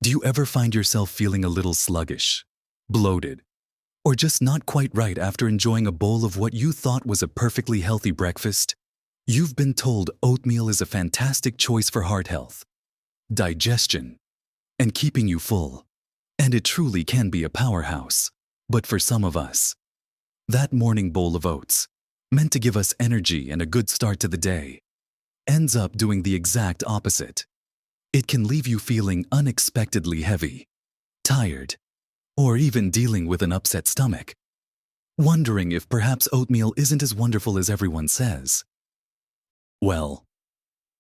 Do you ever find yourself feeling a little sluggish, bloated, or just not quite right after enjoying a bowl of what you thought was a perfectly healthy breakfast? You've been told oatmeal is a fantastic choice for heart health, digestion, and keeping you full. And it truly can be a powerhouse. But for some of us, that morning bowl of oats, meant to give us energy and a good start to the day, ends up doing the exact opposite. It can leave you feeling unexpectedly heavy, tired, or even dealing with an upset stomach, wondering if perhaps oatmeal isn't as wonderful as everyone says. Well,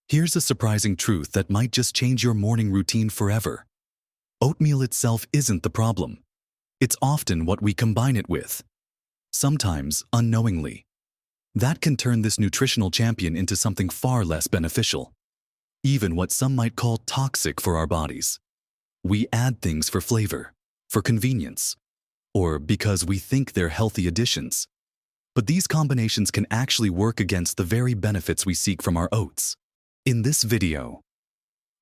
here's a surprising truth that might just change your morning routine forever. Oatmeal itself isn't the problem. It's often what we combine it with, sometimes unknowingly. That can turn this nutritional champion into something far less beneficial, even what some might call toxic for our bodies. We add things for flavor, for convenience, or because we think they're healthy additions. But these combinations can actually work against the very benefits we seek from our oats. In this video,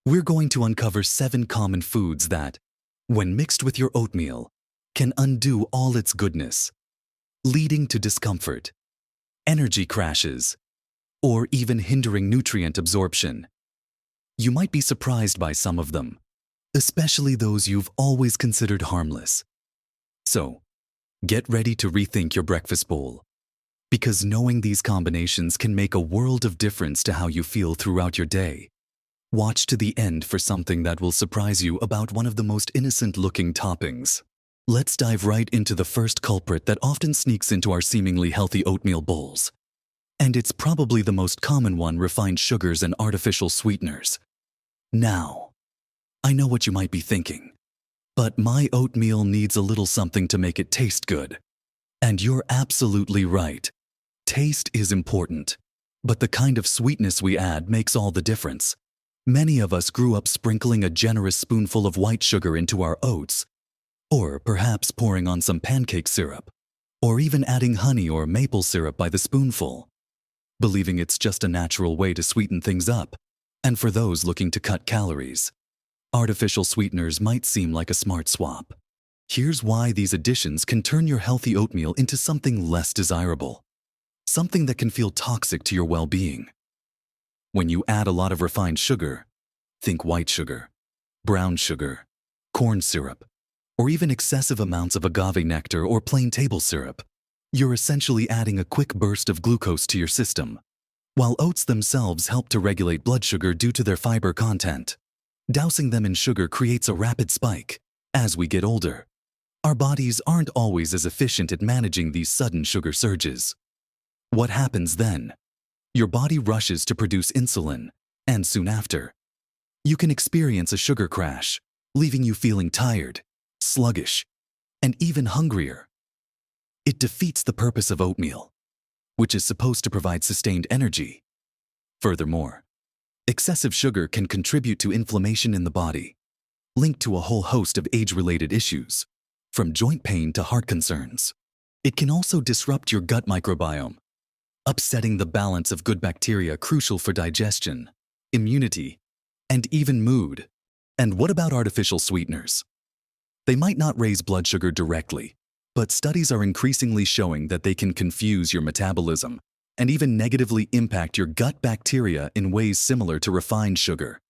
we're going to uncover 7 common foods that, when mixed with your oatmeal, can undo all its goodness, leading to discomfort, energy crashes, or even hindering nutrient absorption. You might be surprised by some of them, especially those you've always considered harmless. So, get ready to rethink your breakfast bowl, because knowing these combinations can make a world of difference to how you feel throughout your day. Watch to the end for something that will surprise you about one of the most innocent-looking toppings. Let's dive right into the first culprit that often sneaks into our seemingly healthy oatmeal bowls. And it's probably the most common one: refined sugars and artificial sweeteners. Now, I know what you might be thinking, but my oatmeal needs a little something to make it taste good. And you're absolutely right. Taste is important, but the kind of sweetness we add makes all the difference. Many of us grew up sprinkling a generous spoonful of white sugar into our oats, or perhaps pouring on some pancake syrup, or even adding honey or maple syrup by the spoonful, believing it's just a natural way to sweeten things up. And for those looking to cut calories, artificial sweeteners might seem like a smart swap. Here's why these additions can turn your healthy oatmeal into something less desirable, something that can feel toxic to your well-being. When you add a lot of refined sugar, think white sugar, brown sugar, corn syrup, or even excessive amounts of agave nectar or plain table syrup, you're essentially adding a quick burst of glucose to your system. While oats themselves help to regulate blood sugar due to their fiber content, dousing them in sugar creates a rapid spike. As we get older, our bodies aren't always as efficient at managing these sudden sugar surges. What happens then? Your body rushes to produce insulin, and soon after, you can experience a sugar crash, leaving you feeling tired, sluggish, and even hungrier. It defeats the purpose of oatmeal, which is supposed to provide sustained energy. Furthermore, excessive sugar can contribute to inflammation in the body, linked to a whole host of age-related issues, from joint pain to heart concerns. It can also disrupt your gut microbiome, upsetting the balance of good bacteria crucial for digestion, immunity, and even mood. And what about artificial sweeteners? They might not raise blood sugar directly, but studies are increasingly showing that they can confuse your metabolism and even negatively impact your gut bacteria in ways similar to refined sugar.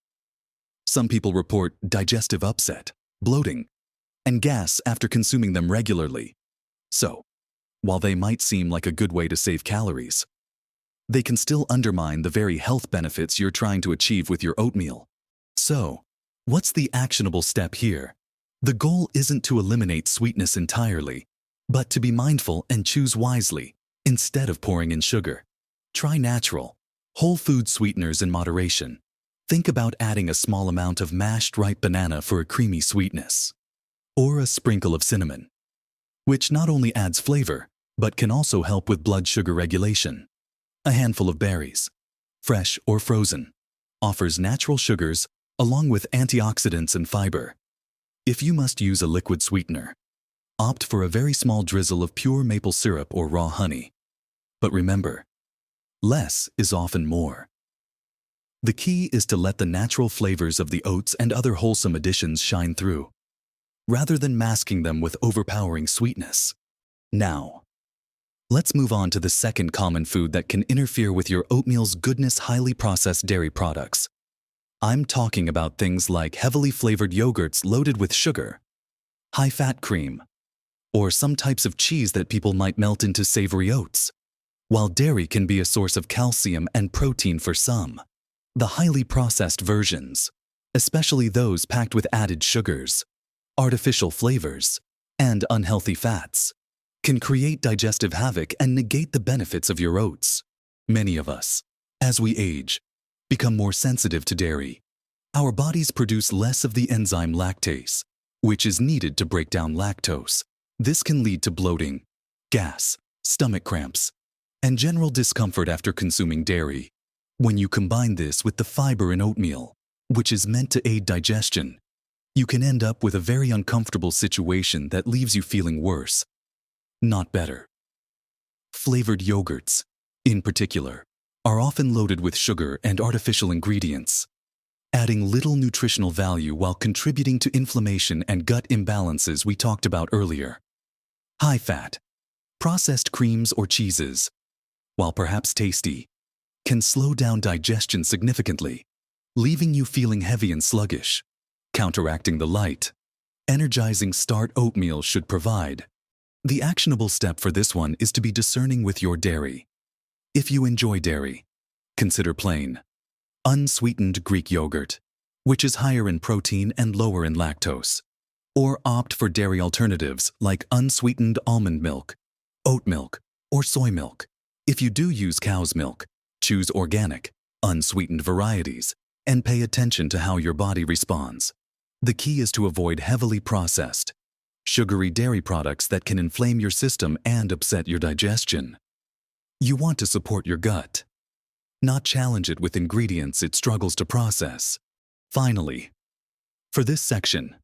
Some people report digestive upset, bloating, and gas after consuming them regularly. So, while they might seem like a good way to save calories, they can still undermine the very health benefits you're trying to achieve with your oatmeal. So, what's the actionable step here? The goal isn't to eliminate sweetness entirely, but to be mindful and choose wisely instead of pouring in sugar. Try natural, whole food sweeteners in moderation. Think about adding a small amount of mashed ripe banana for a creamy sweetness, or a sprinkle of cinnamon, which not only adds flavor, but can also help with blood sugar regulation. A handful of berries, fresh or frozen, offers natural sugars along with antioxidants and fiber. If you must use a liquid sweetener, opt for a very small drizzle of pure maple syrup or raw honey. But remember, less is often more. The key is to let the natural flavors of the oats and other wholesome additions shine through, rather than masking them with overpowering sweetness. Now, let's move on to the second common food that can interfere with your oatmeal's goodness: highly processed dairy products. I'm talking about things like heavily flavored yogurts loaded with sugar, high-fat cream, or some types of cheese that people might melt into savory oats. While dairy can be a source of calcium and protein for some, the highly processed versions, especially those packed with added sugars, artificial flavors, and unhealthy fats, can create digestive havoc and negate the benefits of your oats. Many of us, as we age, become more sensitive to dairy. Our bodies produce less of the enzyme lactase, which is needed to break down lactose. This can lead to bloating, gas, stomach cramps, and general discomfort after consuming dairy. When you combine this with the fiber in oatmeal, which is meant to aid digestion, you can end up with a very uncomfortable situation that leaves you feeling worse, not better. Flavored yogurts, in particular, are often loaded with sugar and artificial ingredients, adding little nutritional value while contributing to inflammation and gut imbalances we talked about earlier. High-fat, processed creams or cheeses, while perhaps tasty, can slow down digestion significantly, leaving you feeling heavy and sluggish, counteracting the light, energizing start oatmeal should provide. The actionable step for this one is to be discerning with your dairy. If you enjoy dairy, consider plain, unsweetened Greek yogurt, which is higher in protein and lower in lactose, or opt for dairy alternatives like unsweetened almond milk, oat milk, or soy milk. If you do use cow's milk, choose organic, unsweetened varieties, and pay attention to how your body responds. The key is to avoid heavily processed, sugary dairy products that can inflame your system and upset your digestion. You want to support your gut, not challenge it with ingredients it struggles to process. Finally, for this section,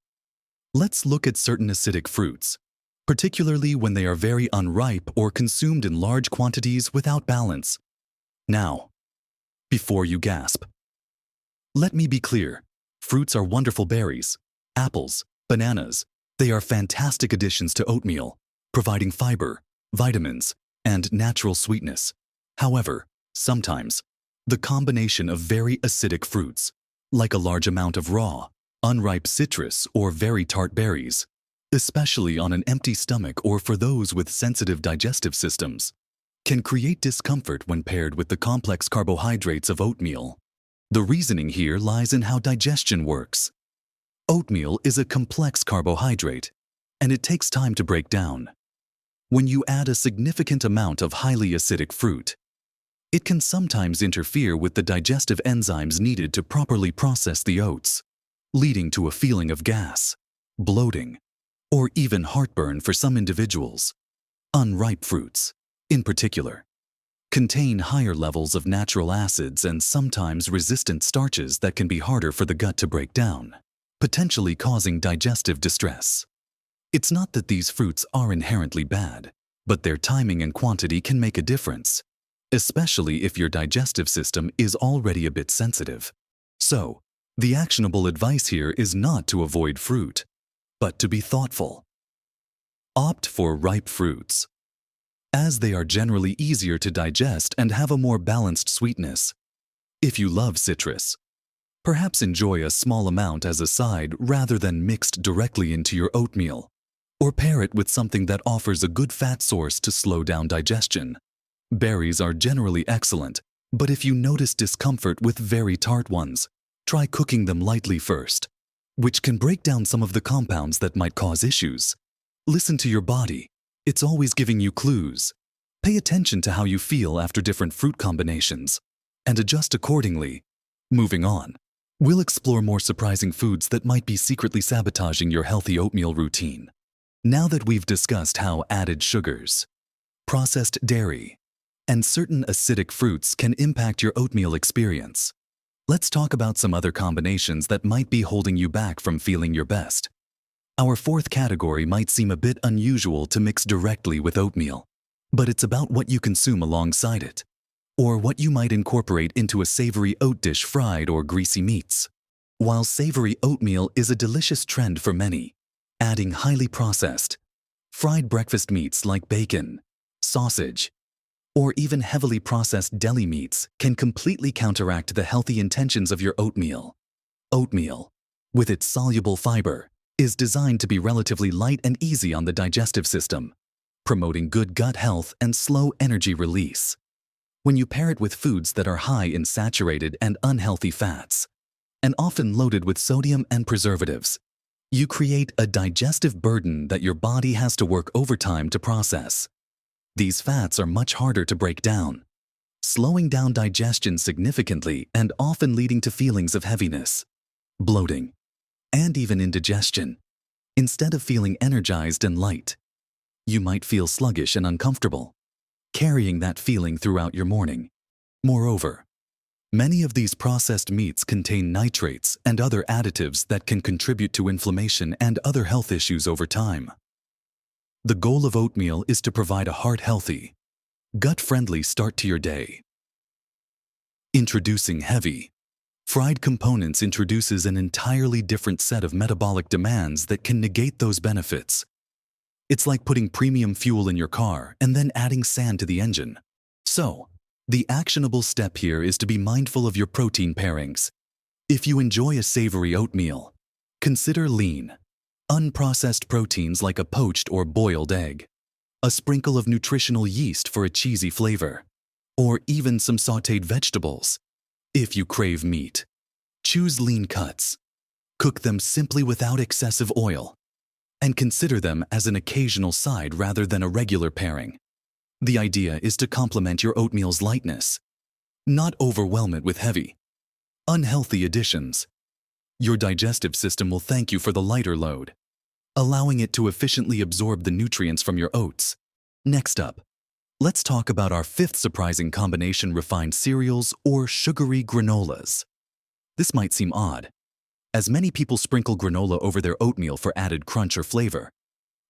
let's look at certain acidic fruits, particularly when they are very unripe or consumed in large quantities without balance. Now, before you gasp, let me be clear. Fruits are wonderful: berries, apples, bananas. They are fantastic additions to oatmeal, providing fiber, vitamins, and natural sweetness. However, sometimes, the combination of very acidic fruits, like a large amount of raw, unripe citrus or very tart berries, especially on an empty stomach or for those with sensitive digestive systems, can create discomfort when paired with the complex carbohydrates of oatmeal. The reasoning here lies in how digestion works. Oatmeal is a complex carbohydrate, and it takes time to break down. When you add a significant amount of highly acidic fruit, it can sometimes interfere with the digestive enzymes needed to properly process the oats, leading to a feeling of gas, bloating, or even heartburn for some individuals. Unripe fruits, in particular, contain higher levels of natural acids and sometimes resistant starches that can be harder for the gut to break down, potentially causing digestive distress. It's not that these fruits are inherently bad, but their timing and quantity can make a difference, especially if your digestive system is already a bit sensitive. So, the actionable advice here is not to avoid fruit, but to be thoughtful. Opt for ripe fruits, as they are generally easier to digest and have a more balanced sweetness. If you love citrus, perhaps enjoy a small amount as a side rather than mixed directly into your oatmeal, or pair it with something that offers a good fat source to slow down digestion. Berries are generally excellent, but if you notice discomfort with very tart ones, try cooking them lightly first, which can break down some of the compounds that might cause issues. Listen to your body. It's always giving you clues. Pay attention to how you feel after different fruit combinations, and adjust accordingly. Moving on, we'll explore more surprising foods that might be secretly sabotaging your healthy oatmeal routine. Now that we've discussed how added sugars, processed dairy, and certain acidic fruits can impact your oatmeal experience, let's talk about some other combinations that might be holding you back from feeling your best. Our fourth category might seem a bit unusual to mix directly with oatmeal, but it's about what you consume alongside it. or what you might incorporate into a savory oat dish, fried or greasy meats. While savory oatmeal is a delicious trend for many, adding highly processed, fried breakfast meats like bacon, sausage, or even heavily processed deli meats can completely counteract the healthy intentions of your oatmeal. Oatmeal, with its soluble fiber, is designed to be relatively light and easy on the digestive system, promoting good gut health and slow energy release. When you pair it with foods that are high in saturated and unhealthy fats, and often loaded with sodium and preservatives, you create a digestive burden that your body has to work overtime to process. These fats are much harder to break down, slowing down digestion significantly and often leading to feelings of heaviness, bloating, and even indigestion. Instead of feeling energized and light, you might feel sluggish and uncomfortable, carrying that feeling throughout your morning. Moreover, many of these processed meats contain nitrates and other additives that can contribute to inflammation and other health issues over time. The goal of oatmeal is to provide a heart-healthy, gut-friendly start to your day. Introducing heavy, fried components introduces an entirely different set of metabolic demands that can negate those benefits. It's like putting premium fuel in your car and then adding sand to the engine. So, the actionable step here is to be mindful of your protein pairings. If you enjoy a savory oatmeal, consider lean, unprocessed proteins like a poached or boiled egg, a sprinkle of nutritional yeast for a cheesy flavor, or even some sautéed vegetables. If you crave meat, choose lean cuts. Cook them simply without excessive oil, and consider them as an occasional side rather than a regular pairing. The idea is to complement your oatmeal's lightness, not overwhelm it with heavy, unhealthy additions. Your digestive system will thank you for the lighter load, allowing it to efficiently absorb the nutrients from your oats. Next up, let's talk about our fifth surprising combination: refined cereals or sugary granolas. This might seem odd, as many people sprinkle granola over their oatmeal for added crunch or flavor.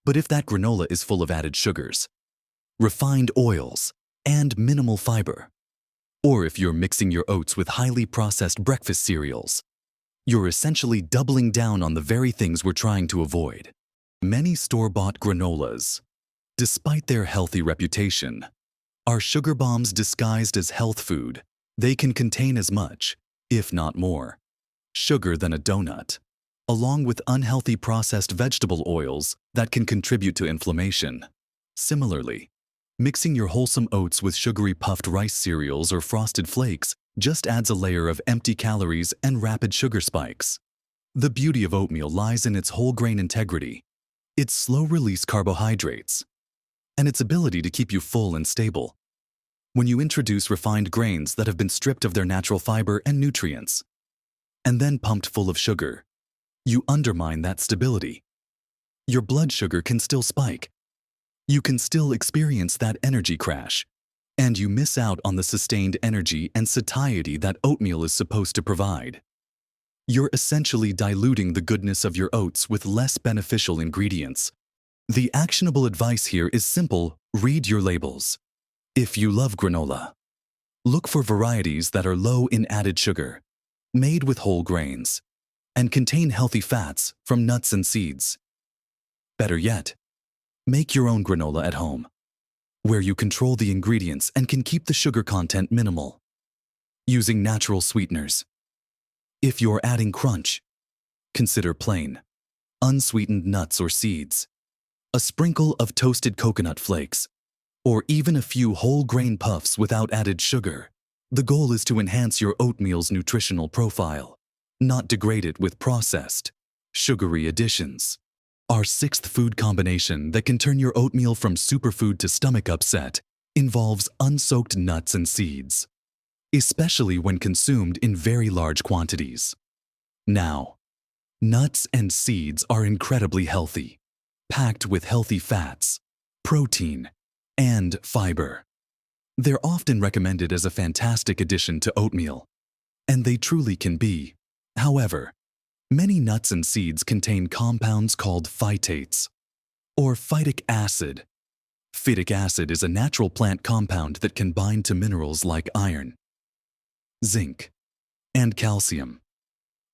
But if that granola is full of added sugars, refined oils, and minimal fiber, or if you're mixing your oats with highly processed breakfast cereals, you're essentially doubling down on the very things we're trying to avoid. Many store-bought granolas, despite their healthy reputation, are sugar bombs disguised as health food. They can contain as much, if not more, sugar than a donut, along with unhealthy processed vegetable oils that can contribute to inflammation. Similarly, mixing your wholesome oats with sugary puffed rice cereals or frosted flakes just adds a layer of empty calories and rapid sugar spikes. The beauty of oatmeal lies in its whole grain integrity, its slow-release carbohydrates, and its ability to keep you full and stable. When you introduce refined grains that have been stripped of their natural fiber and nutrients, and then pumped full of sugar, you undermine that stability. Your blood sugar can still spike. You can still experience that energy crash, and you miss out on the sustained energy and satiety that oatmeal is supposed to provide. You're essentially diluting the goodness of your oats with less beneficial ingredients. The actionable advice here is simple: read your labels. If you love granola, look for varieties that are low in added sugar, made with whole grains, and contain healthy fats from nuts and seeds. Better yet, make your own granola at home, where you control the ingredients and can keep the sugar content minimal, using natural sweeteners. If you're adding crunch, consider plain, unsweetened nuts or seeds, a sprinkle of toasted coconut flakes, or even a few whole grain puffs without added sugar. The goal is to enhance your oatmeal's nutritional profile, not degrade it with processed, sugary additions. Our sixth food combination that can turn your oatmeal from superfood to stomach upset involves unsoaked nuts and seeds, especially when consumed in very large quantities. Now, nuts and seeds are incredibly healthy, packed with healthy fats, protein, and fiber. They're often recommended as a fantastic addition to oatmeal, and they truly can be. However, many nuts and seeds contain compounds called phytates, or phytic acid, Phytic acid is a natural plant compound that can bind to minerals like iron, zinc, and calcium,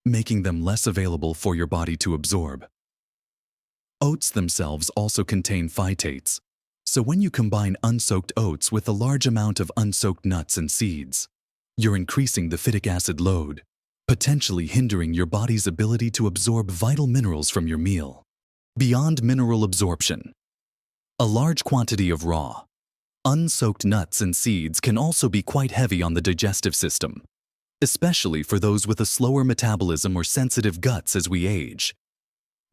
making them less available for your body to absorb. Oats themselves also contain phytates, so when you combine unsoaked oats with a large amount of unsoaked nuts and seeds, you're increasing the phytic acid load, potentially hindering your body's ability to absorb vital minerals from your meal. Beyond mineral absorption, a large quantity of raw, unsoaked nuts and seeds can also be quite heavy on the digestive system, especially for those with a slower metabolism or sensitive guts as we age.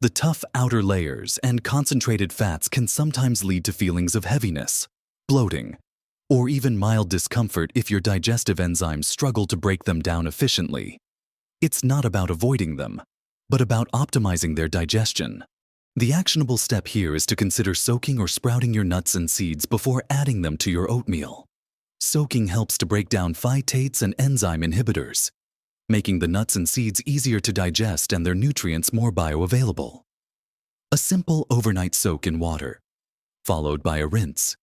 The tough outer layers and concentrated fats can sometimes lead to feelings of heaviness, bloating, or even mild discomfort if your digestive enzymes struggle to break them down efficiently. It's not about avoiding them, but about optimizing their digestion. The actionable step here is to consider soaking or sprouting your nuts and seeds before adding them to your oatmeal. Soaking helps to break down phytates and enzyme inhibitors, making the nuts and seeds easier to digest and their nutrients more bioavailable. A simple overnight soak in water, followed by a rinse,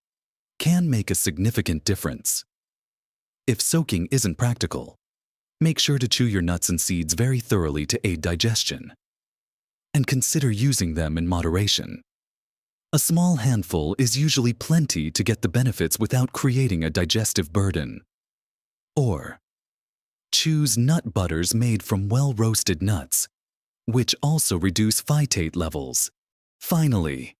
can make a significant difference. If soaking isn't practical, make sure to chew your nuts and seeds very thoroughly to aid digestion, and consider using them in moderation. A small handful is usually plenty to get the benefits without creating a digestive burden. Or, choose nut butters made from well-roasted nuts, which also reduce phytate levels. Finally,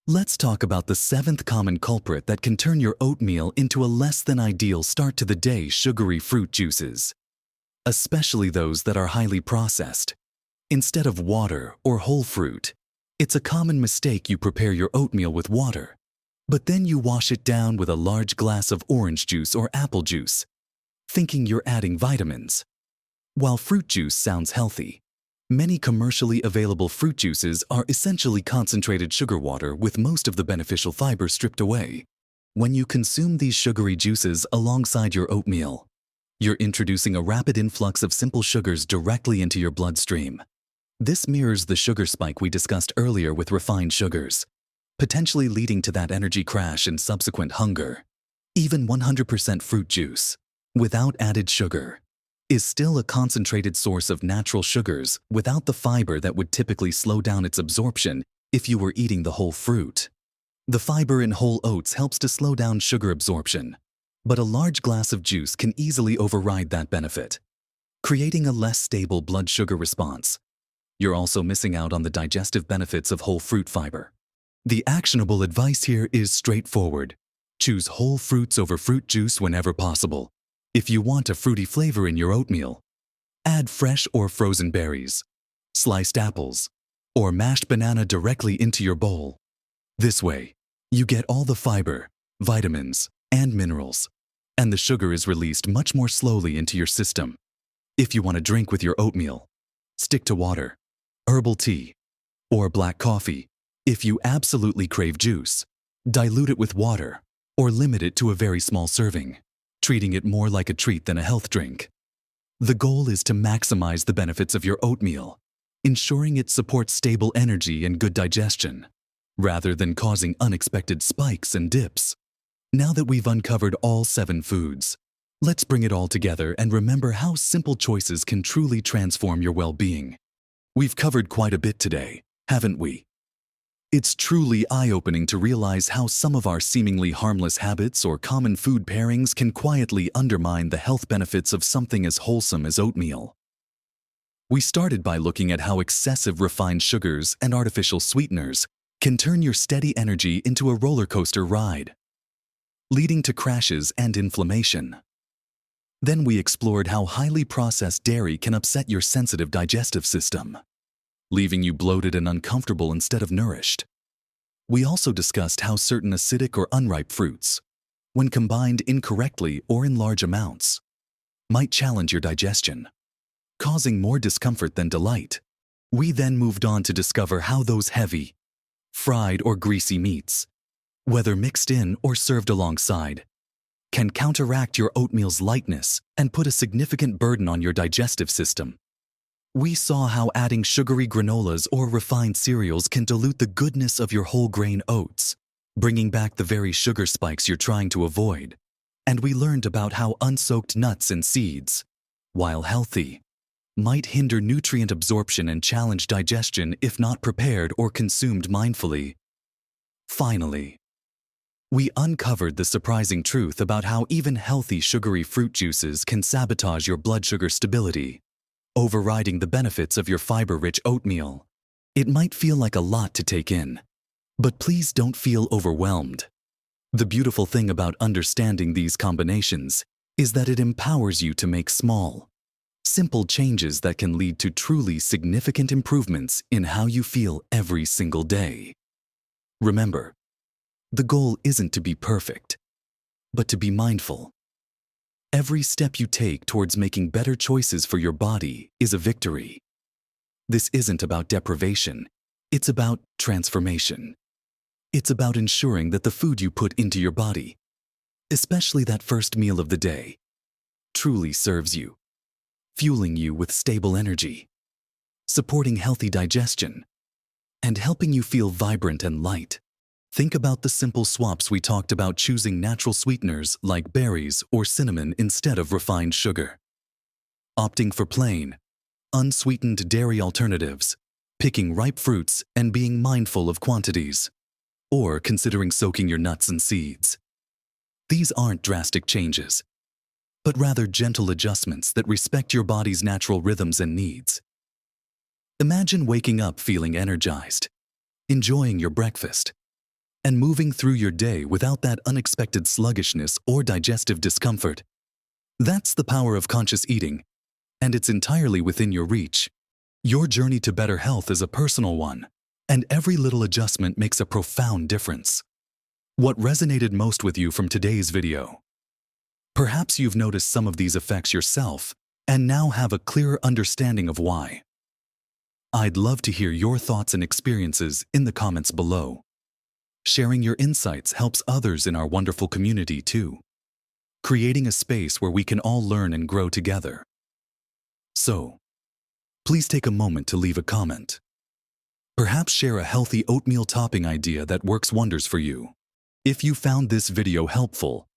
let's talk about the 7th common culprit that can turn your oatmeal into a less than ideal start to the day: sugary fruit juices, especially those that are highly processed. Instead of water or whole fruit, it's a common mistake you prepare your oatmeal with water, but then you wash it down with a large glass of orange juice or apple juice, thinking you're adding vitamins. While fruit juice sounds healthy, many commercially available fruit juices are essentially concentrated sugar water with most of the beneficial fiber stripped away. When you consume these sugary juices alongside your oatmeal, you're introducing a rapid influx of simple sugars directly into your bloodstream. This mirrors the sugar spike we discussed earlier with refined sugars, potentially leading to that energy crash and subsequent hunger. Even 100% fruit juice, without added sugar, is still a concentrated source of natural sugars without the fiber that would typically slow down its absorption if you were eating the whole fruit. The fiber in whole oats helps to slow down sugar absorption, but a large glass of juice can easily override that benefit, creating a less stable blood sugar response. You're also missing out on the digestive benefits of whole fruit fiber. The actionable advice here is straightforward. Choose whole fruits over fruit juice whenever possible. If you want a fruity flavor in your oatmeal, add fresh or frozen berries, sliced apples, or mashed banana directly into your bowl. This way, you get all the fiber, vitamins, and minerals, and the sugar is released much more slowly into your system. If you want to drink with your oatmeal, stick to water, herbal tea, or black coffee. If you absolutely crave juice, dilute it with water or limit it to a very small serving, treating it more like a treat than a health drink. The goal is to maximize the benefits of your oatmeal, ensuring it supports stable energy and good digestion, rather than causing unexpected spikes and dips. Now that we've uncovered all 7 foods, let's bring it all together and remember how simple choices can truly transform your well-being. We've covered quite a bit today, haven't we? It's truly eye-opening to realize how some of our seemingly harmless habits or common food pairings can quietly undermine the health benefits of something as wholesome as oatmeal. We started by looking at how excessive refined sugars and artificial sweeteners can turn your steady energy into a roller coaster ride, leading to crashes and inflammation. Then we explored how highly processed dairy can upset your sensitive digestive system, leaving you bloated and uncomfortable instead of nourished. We also discussed how certain acidic or unripe fruits, when combined incorrectly or in large amounts, might challenge your digestion, causing more discomfort than delight. We then moved on to discover how those heavy, fried or greasy meats, whether mixed in or served alongside, can counteract your oatmeal's lightness and put a significant burden on your digestive system. We saw how adding sugary granolas or refined cereals can dilute the goodness of your whole grain oats, bringing back the very sugar spikes you're trying to avoid. And we learned about how unsoaked nuts and seeds, while healthy, might hinder nutrient absorption and challenge digestion if not prepared or consumed mindfully. Finally, we uncovered the surprising truth about how even healthy sugary fruit juices can sabotage your blood sugar stability, overriding the benefits of your fiber-rich oatmeal. It might feel like a lot to take in, but please don't feel overwhelmed. The beautiful thing about understanding these combinations is that it empowers you to make small, simple changes that can lead to truly significant improvements in how you feel every single day. Remember, the goal isn't to be perfect, but to be mindful. Every step you take towards making better choices for your body is a victory. This isn't about deprivation, it's about transformation. It's about ensuring that the food you put into your body, especially that first meal of the day, truly serves you, fueling you with stable energy, supporting healthy digestion, and helping you feel vibrant and light. Think about the simple swaps we talked about: choosing natural sweeteners like berries or cinnamon instead of refined sugar, opting for plain, unsweetened dairy alternatives, picking ripe fruits and being mindful of quantities, or considering soaking your nuts and seeds. These aren't drastic changes, but rather gentle adjustments that respect your body's natural rhythms and needs. Imagine waking up feeling energized, enjoying your breakfast, and moving through your day without that unexpected sluggishness or digestive discomfort. That's the power of conscious eating, and it's entirely within your reach. Your journey to better health is a personal one, and every little adjustment makes a profound difference. What resonated most with you from today's video? Perhaps you've noticed some of these effects yourself and now have a clearer understanding of why. I'd love to hear your thoughts and experiences in the comments below. Sharing your insights helps others in our wonderful community too, creating a space where we can all learn and grow together. So, please take a moment to leave a comment. Perhaps share a healthy oatmeal topping idea that works wonders for you. If you found this video helpful,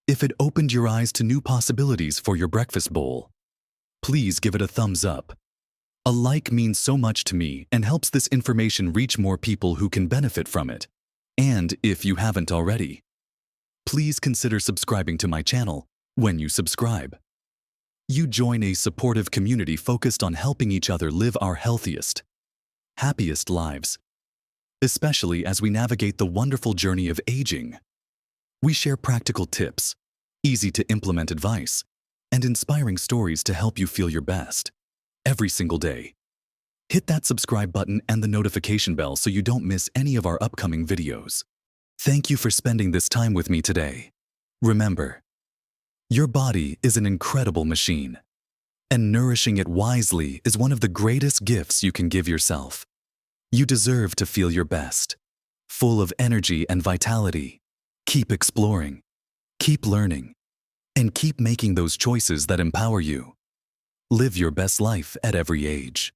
if it opened your eyes to new possibilities for your breakfast bowl, please give it a thumbs up. A like means so much to me and helps this information reach more people who can benefit from it. And if you haven't already, please consider subscribing to my channel. When you subscribe, you join a supportive community focused on helping each other live our healthiest, happiest lives, especially as we navigate the wonderful journey of aging. We share practical tips, easy to implement advice, and inspiring stories to help you feel your best every single day. Hit that subscribe button and the notification bell so you don't miss any of our upcoming videos. Thank you for spending this time with me today. Remember, your body is an incredible machine, and nourishing it wisely is one of the greatest gifts you can give yourself. You deserve to feel your best, full of energy and vitality. Keep exploring, keep learning, and keep making those choices that empower you. Live your best life at every age.